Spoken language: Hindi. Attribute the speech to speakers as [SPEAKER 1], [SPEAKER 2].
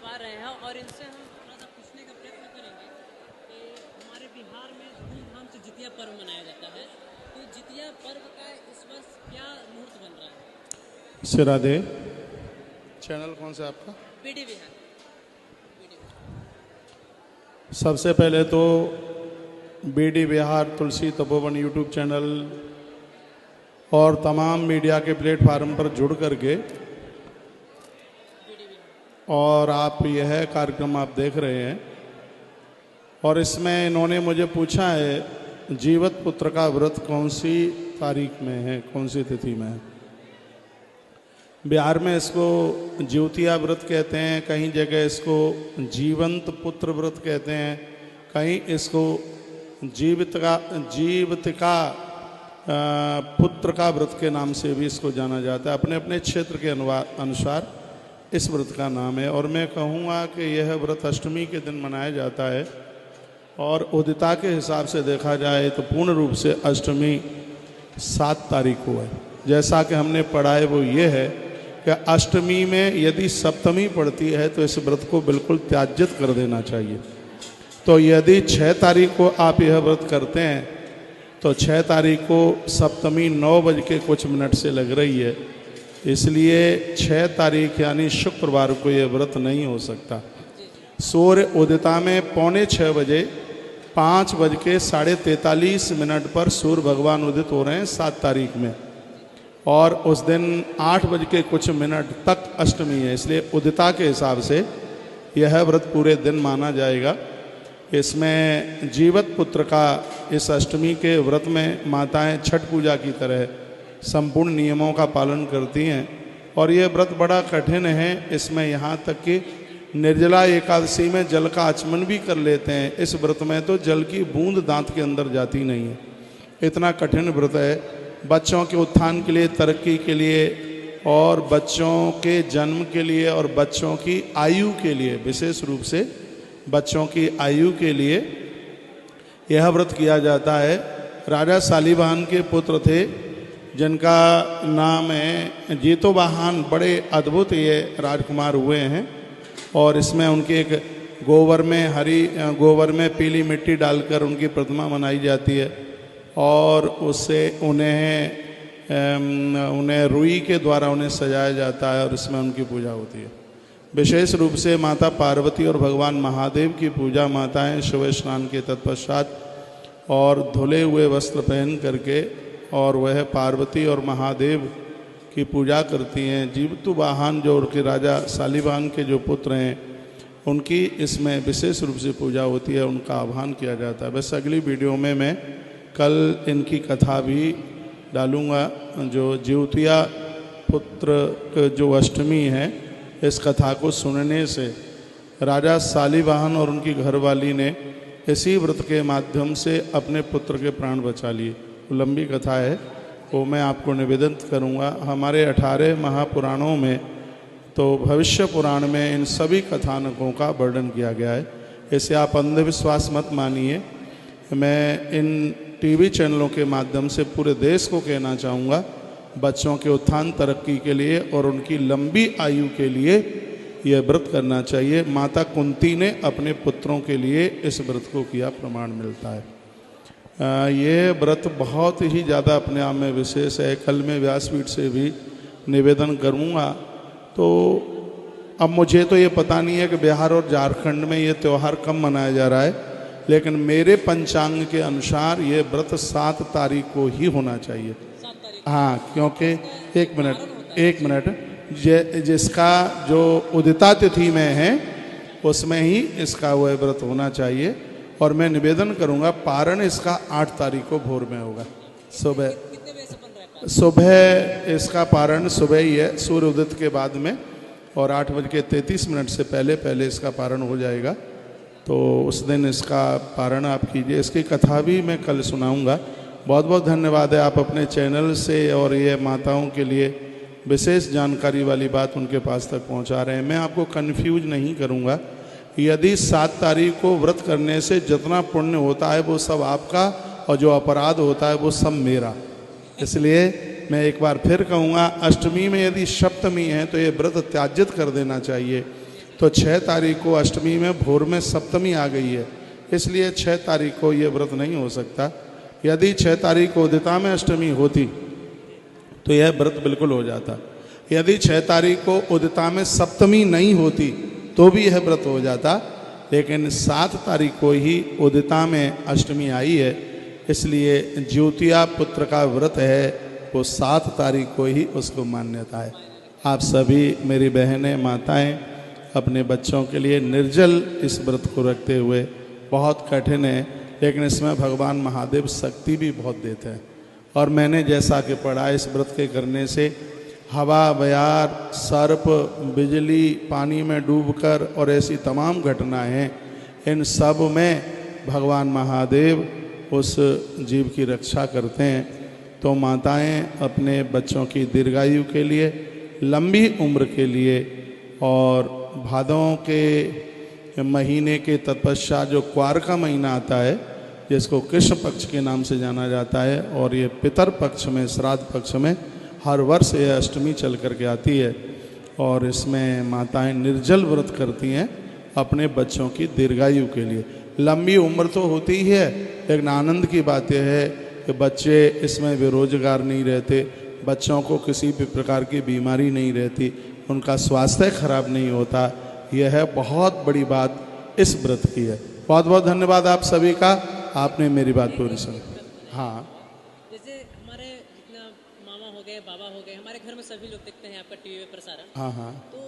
[SPEAKER 1] पा रहे हैं और इनसे हम थोड़ा सा पूछने का प्रयत्न करेंगे कि हमारे बिहार में धूमधाम से जितिया पर्व मनाया जाता है, तो जितिया पर्व का इस वर्ष क्या मुहूर्त बन रहा है?
[SPEAKER 2] श्री राधे। चैनल कौन सा आपका?
[SPEAKER 1] पीडी बिहार।
[SPEAKER 2] सबसे पहले तो बीडी बिहार तुलसी तपोवन यूट्यूब चैनल और तमाम मीडिया के प्लेटफार्म पर जुड़ करके और आप यह कार्यक्रम आप देख रहे हैं, और इसमें इन्होंने मुझे पूछा है जीवत पुत्र का व्रत कौन सी तारीख में है, कौन सी तिथि में है। बिहार में इसको ज्योतिया व्रत कहते हैं, कहीं जगह इसको जीवंत पुत्र व्रत कहते हैं, कहीं इसको जीवितिका पुत्र का व्रत के नाम से भी इसको जाना जाता है। अपने अपने क्षेत्र के अनुसार इस व्रत का नाम है। और मैं कहूँगा कि यह व्रत अष्टमी के दिन मनाया जाता है, और उदिता के हिसाब से देखा जाए तो पूर्ण रूप से अष्टमी 7 तारीख को है। जैसा कि हमने पढ़ा है वो ये है कि अष्टमी में यदि सप्तमी पड़ती है तो इस व्रत को बिल्कुल त्याज्यत कर देना चाहिए। तो यदि 6 तारीख को आप यह व्रत करते हैं तो 6 तारीख को सप्तमी 9:00 से लग रही है, इसलिए 6 तारीख यानी शुक्रवार को यह व्रत नहीं हो सकता। सूर्य उदिता में 5:45 बजे 5:43 पर सूर्य भगवान उदित हो रहे हैं 7 तारीख में, और उस दिन 8:00 तक अष्टमी है, इसलिए उदिता के हिसाब से यह व्रत पूरे दिन माना जाएगा। इसमें जीवत पुत्र का इस अष्टमी के व्रत में माताएं छठ पूजा की तरह संपूर्ण नियमों का पालन करती हैं, और ये व्रत बड़ा कठिन है। इसमें यहाँ तक कि निर्जला एकादशी में जल का आचमन भी कर लेते हैं। इस व्रत में तो जल की बूंद दांत के अंदर जाती नहीं है, इतना कठिन व्रत है। बच्चों के उत्थान के लिए, तरक्की के लिए, और बच्चों के जन्म के लिए, और बच्चों की आयु के लिए, विशेष रूप से बच्चों की आयु के लिए यह व्रत किया जाता है। राजा शालिवाहन के पुत्र थे जिनका नाम है जीतोवाहन। बड़े अद्भुत ये राजकुमार हुए हैं, और इसमें उनके एक गोबर में पीली मिट्टी डालकर उनकी प्रतिमा बनाई जाती है, और उससे उन्हें रुई के द्वारा उन्हें सजाया जाता है, और इसमें उनकी पूजा होती है। विशेष रूप से माता पार्वती और भगवान महादेव की पूजा माताएं सुबह स्नान के तत्पश्चात और धुले हुए वस्त्र पहन करके, और वह पार्वती और महादेव की पूजा करती हैं। जीवतुवाहन जो उनके राजा शालिवाहन के जो पुत्र हैं उनकी इसमें विशेष रूप से पूजा होती है, उनका आह्वान किया जाता है। बस अगली वीडियो में मैं कल इनकी कथा भी डालूँगा। जो ज्योतिया पुत्र जो अष्टमी है, इस कथा को सुनने से राजा शालिवाहन और उनकी घरवाली ने इसी व्रत के माध्यम से अपने पुत्र के प्राण बचा लिए। लंबी कथा है, वो मैं आपको निवेदन करूँगा। हमारे 18 महापुराणों में तो भविष्य पुराण में इन सभी कथानकों का वर्णन किया गया है। इसे आप अंधविश्वास मत मानिए। मैं इन टीवी चैनलों के माध्यम से पूरे देश को कहना चाहूँगा, बच्चों के उत्थान तरक्की के लिए और उनकी लंबी आयु के लिए यह व्रत करना चाहिए। माता कुंती ने अपने पुत्रों के लिए इस व्रत को किया, प्रमाण मिलता है। ये व्रत बहुत ही ज़्यादा अपने आप में विशेष है। कल मैं व्यासपीठ से भी निवेदन करूँगा। तो अब मुझे तो ये पता नहीं है कि बिहार और झारखंड में ये त्यौहार कब मनाया जा रहा है, लेकिन मेरे पंचांग के अनुसार ये व्रत 7 तारीख को ही होना चाहिए। हाँ, क्योंकि एक मिनट जिसका जो उदिता तिथि में है उसमें ही इसका वह व्रत होना चाहिए। और मैं निवेदन करूंगा, पारण इसका 8 तारीख को भोर में होगा, सुबह इसका पारण सुबह ही है, सूर्य उदित के बाद में, और 8:33 से पहले इसका पारण हो जाएगा। तो उस दिन इसका पारण आप कीजिए। इसकी कथा भी मैं कल सुनाऊंगा। बहुत बहुत धन्यवाद है, आप अपने चैनल से और ये माताओं के लिए विशेष जानकारी वाली बात उनके पास तक पहुंचा रहे हैं। मैं आपको कन्फ्यूज नहीं करूंगा। यदि 7 तारीख को व्रत करने से जितना पुण्य होता है वो सब आपका, और जो अपराध होता है वो सब मेरा। इसलिए मैं एक बार फिर कहूँगा, अष्टमी में यदि सप्तमी है तो ये व्रत त्याज्यत कर देना चाहिए। तो 6 तारीख को अष्टमी में भोर में सप्तमी आ गई है, इसलिए 6 तारीख को ये व्रत नहीं हो सकता। यदि 6 तारीख को उदिता में अष्टमी होती तो यह व्रत बिल्कुल हो जाता। यदि 6 तारीख को उदिता में सप्तमी नहीं होती तो भी यह व्रत हो जाता, लेकिन 7 तारीख को ही उदिता में अष्टमी आई है, इसलिए ज्योतिया पुत्र का व्रत है वो 7 तारीख को ही उसको मान्यता है। आप सभी मेरी बहनें माताएं अपने बच्चों के लिए निर्जल इस व्रत को रखते हुए, बहुत कठिन है लेकिन इसमें भगवान महादेव शक्ति भी बहुत देते हैं। और मैंने जैसा कि पढ़ा, इस व्रत के करने से हवा, बयार, सर्प, बिजली, पानी में डूबकर और ऐसी तमाम घटनाएं हैं, इन सब में भगवान महादेव उस जीव की रक्षा करते हैं। तो माताएं अपने बच्चों की दीर्घायु के लिए, लंबी उम्र के लिए और भादों के महीने के तत्पश्चात जो क्वार का महीना आता है, जिसको कृष्ण पक्ष के नाम से जाना जाता है, और ये पितर पक्ष में, श्राद्ध पक्ष में हर वर्ष यह अष्टमी चल करके आती है, और इसमें माताएं निर्जल व्रत करती हैं अपने बच्चों की दीर्घायु के लिए। लंबी उम्र तो होती ही है, लेकिन आनंद की बात यह है कि बच्चे इसमें बेरोजगार नहीं रहते, बच्चों को किसी भी प्रकार की बीमारी नहीं रहती, उनका स्वास्थ्य खराब नहीं होता। यह है बहुत बड़ी बात इस व्रत की है। बहुत बहुत धन्यवाद आप सभी का, आपने मेरी बात पूरी सुनी। हाँ,
[SPEAKER 1] जैसे हमारे जितना मामा हो गए, बाबा हो गए, हमारे घर में सभी लोग देखते हैं आपका टीवी पे प्रसारण।
[SPEAKER 2] हाँ हाँ।
[SPEAKER 1] तो